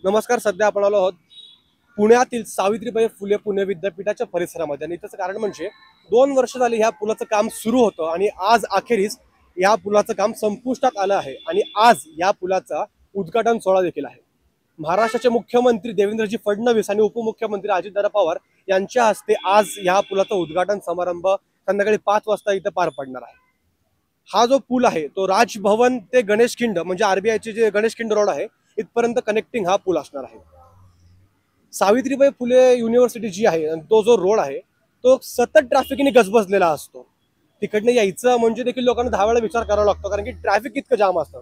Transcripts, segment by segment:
नमस्कार. सध्या आपण आलो आहोत पुण्यातील सावित्रीबाई फुले पुणे विद्यापीठाच्या परिसरामध्ये आणि त्याचं कारण म्हणजे 2 वर्ष झाली ह्या पुलाचं काम सुरू होतं आणि आज अखेरीस या पुलाचं काम संपुष्टात आलं आहे आणि आज या पुलाचा उद्घाटन सोहळा देखील आहे. महाराष्ट्राचे मुख्यमंत्री देवेंद्रजी फडणवीस आणि उपमुख्यमंत्री अजितदादा पवार यांच्या हस्ते आज या पुलाचा उद्घाटन समारंभ संध्याकाळी 5 वाजता इथे पार पडणार आहे. हा जो पूल आहे तो राजभवन ते गणेशखिंड म्हणजे आरबीआयचे जे गणेशखिंड रोड आहे इथपर्यंत कनेक्टिंग हा पूल असणार आहे. सावित्रीबाई फुले युनिव्हर्सिटी जी आहे तो जो रोड आहे तो सतत ट्रॅफिकने गजबजलेला असतो. तिकडनं यायचं म्हणजे देखील लोकांना 10 वेळा विचार करावा लागतो कारण की ट्रॅफिक इतकं जाम असतं.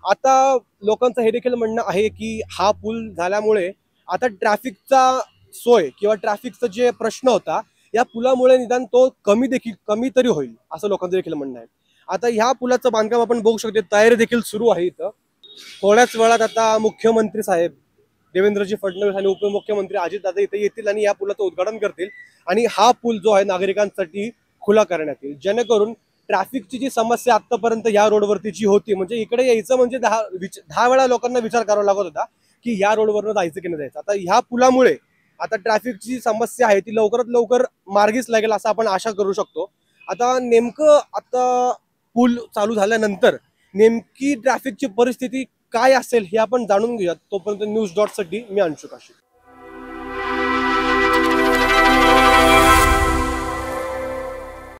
आता लोकांचं हे देखील म्हणणं आहे की हा पूल झाल्यामुळे आता ट्रॅफिकचा सोय किंवा ट्रॅफिकचा जे प्रश्न होता या पुलामुळे निदान तो कमी तरी होईल असं लोकांचं देखील म्हणणं आहे. आता ह्या पुलाचं बांधकाम आपण बघू शकतो, तयारी देखील सुरू आहे. इथं थोड्याच वेळात आता मुख्यमंत्री साहेब देवेंद्रजी फडणवीस आणि उपमुख्यमंत्री अजितदादा इथे येतील आणि या पुलाचं उद्घाटन करतील आणि हा पूल जो आहे नागरिकांसाठी खुला करण्यात येईल, जेणेकरून ट्रॅफिकची जी समस्या आतापर्यंत या रोडवरती जी होती म्हणजे इकडे यायचं म्हणजे 10 वेळा लोकांना विचार करावा लागत होता की या रोडवरनं जायचं की नाही जायचं. आता ह्या पुलामुळे आता ट्रॅफिकची समस्या आहे ती लवकरात लवकर मार्गीच लागेल असं आपण आशा करू शकतो. आता नेमकं पूल चालू झाल्यानंतर नेमकी ट्रॅफिकची परिस्थिती काय असेल हे आपण जाणून घेऊयात. तोपर्यंत न्यूज डॉटसाठी मी अंशुक आशिष.